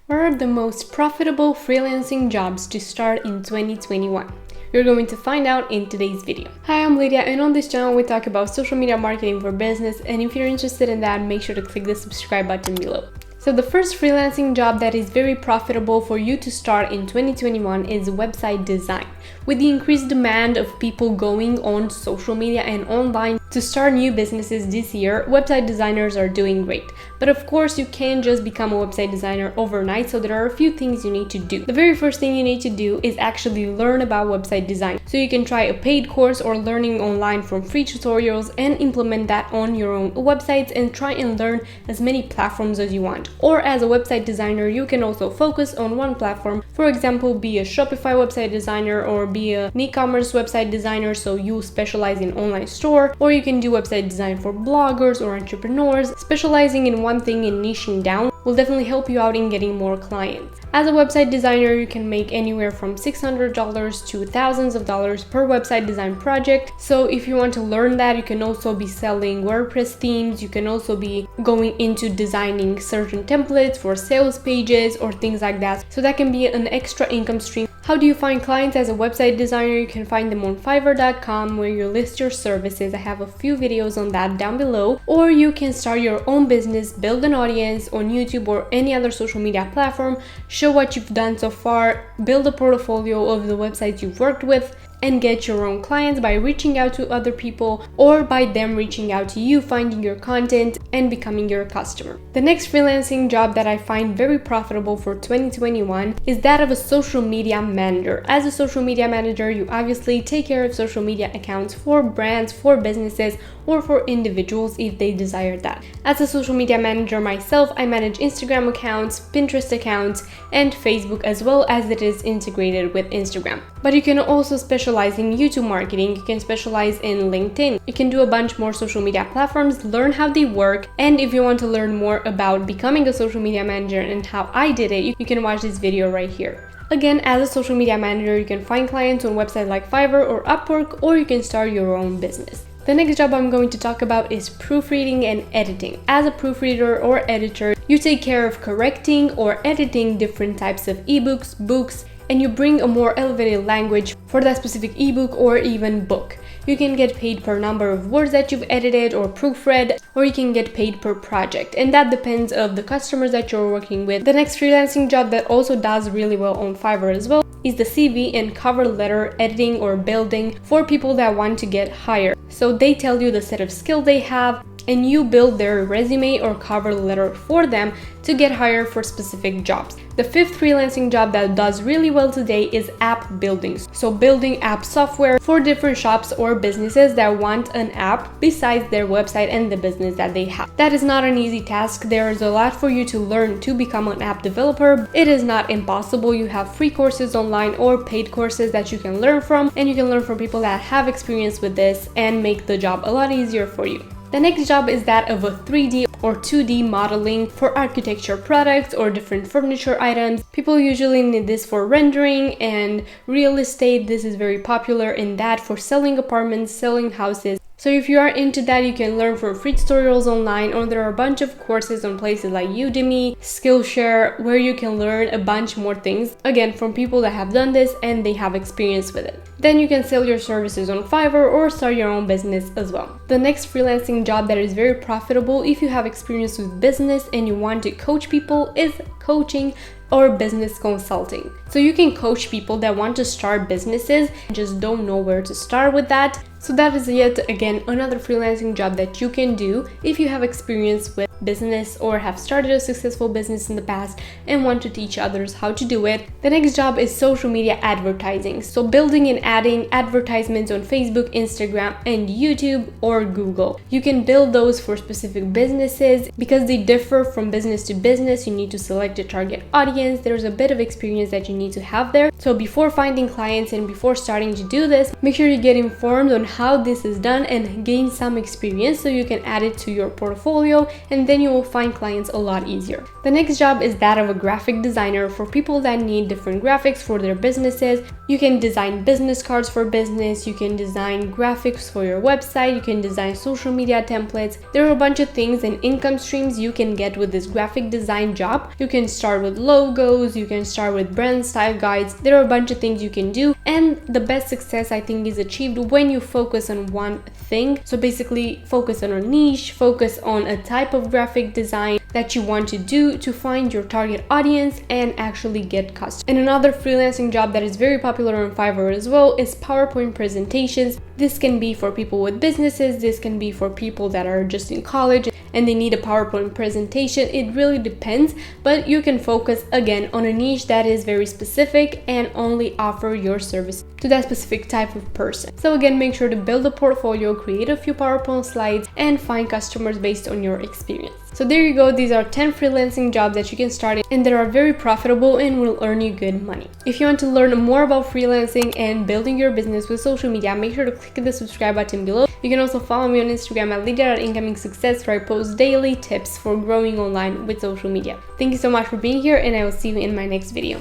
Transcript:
What are the most profitable freelancing jobs to start in 2021? You're going to find out in today's video. Hi, I'm Lydia, and on this channel we talk about social media marketing for business, and if you're interested in that, make sure to click the subscribe button below. So the first freelancing job that is very profitable for you to start in 2021 is website design. With the increased demand of people going on social media and online to start new businesses this year, website designers are doing great. But of course, you can't just become a website designer overnight, so there are a few things you need to do. The very first thing you need to do is actually learn about website design. So you can try a paid course or learning online from free tutorials and implement that on your own websites and try and learn as many platforms as you want. Or as a website designer, you can also focus on one platform. For example, be a Shopify website designer or be an e-commerce website designer, so you specialize in online store, or you can do website design for bloggers or entrepreneurs. Specializing in one thing and niching down will definitely help you out in getting more clients. As a website designer, you can make anywhere from $600 to thousands of dollars per website design project. So if you want to learn that, you can also be selling WordPress themes. You can also be going into designing certain templates for sales pages or things like that. So that can be an extra income stream. How do you find clients as a website designer? You can find them on Fiverr.com, where you list your services. I have a few videos on that down below. Or you can start your own business, build an audience on YouTube or any other social media platform, show what you've done so far, build a portfolio of the websites you've worked with, and get your own clients by reaching out to other people or by them reaching out to you, finding your content and becoming your customer. The next freelancing job that I find very profitable for 2021 is that of a social media manager. As a social media manager, you obviously take care of social media accounts for brands, for businesses, or for individuals if they desire that. As a social media manager myself, I manage Instagram accounts, Pinterest accounts, and Facebook, as well as it is integrated with Instagram. But you can also specialize in YouTube marketing, you can specialize in LinkedIn, you can do a bunch more social media platforms, learn how they work, and if you want to learn more about becoming a social media manager and how I did it, you can watch this video right here. Again, as a social media manager, you can find clients on websites like Fiverr or Upwork, or you can start your own business. The next job I'm going to talk about is proofreading and editing. As a proofreader or editor, you take care of correcting or editing different types of ebooks, books, and you bring a more elevated language for that specific ebook or even book. You can get paid per number of words that you've edited or proofread, or you can get paid per project, and that depends of the customers that you're working with. The next freelancing job that also does really well on Fiverr as well is the CV and cover letter editing or building for people that want to get hired. So they tell you the set of skills they have, and you build their resume or cover letter for them to get hired for specific jobs. The fifth freelancing job that does really well today is app building. So building app software for different shops or businesses that want an app besides their website and the business that they have. That is not an easy task. There is a lot for you to learn to become an app developer. It is not impossible. You have free courses online or paid courses that you can learn from, and you can learn from people that have experience with this and make the job a lot easier for you. The next job is that of a 3D or 2D modeling for architecture products or different furniture items. People usually need this for rendering and real estate. This is very popular in that for selling apartments, selling houses. So if you are into that, you can learn from free tutorials online, or there are a bunch of courses on places like Udemy, Skillshare, where you can learn a bunch more things, again, from people that have done this and they have experience with it. Then you can sell your services on Fiverr or start your own business as well. The next freelancing job that is very profitable if you have experience with business and you want to coach people is coaching or business consulting. So you can coach people that want to start businesses and just don't know where to start with that. So that is yet again another freelancing job that you can do if you have experience with business or have started a successful business in the past and want to teach others how to do it. The next job is social media advertising. So building and adding advertisements on Facebook, Instagram, and YouTube or Google. You can build those for specific businesses because they differ from business to business. You need to select a target audience. There's a bit of experience that you need to have there. So before finding clients and before starting to do this, make sure you get informed on how this is done and gain some experience so you can add it to your portfolio, and then then you will find clients a lot easier. The next job is that of a graphic designer for people that need different graphics for their businesses. You can design business cards for business, you can design graphics for your website, you can design social media templates. There are a bunch of things and income streams you can get with this graphic design job. You can start with logos, you can start with brand style guides. There are a bunch of things you can do, and the best success I think is achieved when you focus on one thing. So basically focus on a niche, focus on a type of graphic design that you want to do to find your target audience and actually get customers. And another freelancing job that is very popular on Fiverr as well is PowerPoint presentations. This can be for people with businesses, this can be for people that are just in college and they need a PowerPoint presentation. It really depends, but you can focus again on a niche that is very specific and only offer your service to that specific type of person. So again, make sure to build a portfolio, create a few PowerPoint slides, and find customers based on your experience. So there you go, these are 10 freelancing jobs that you can start in and that are very profitable and will earn you good money. If you want to learn more about freelancing and building your business with social media, make sure to click the subscribe button below. You can also follow me on Instagram at lydia.incomingsuccess, where I post daily tips for growing online with social media. Thank you so much for being here, and I will see you in my next video.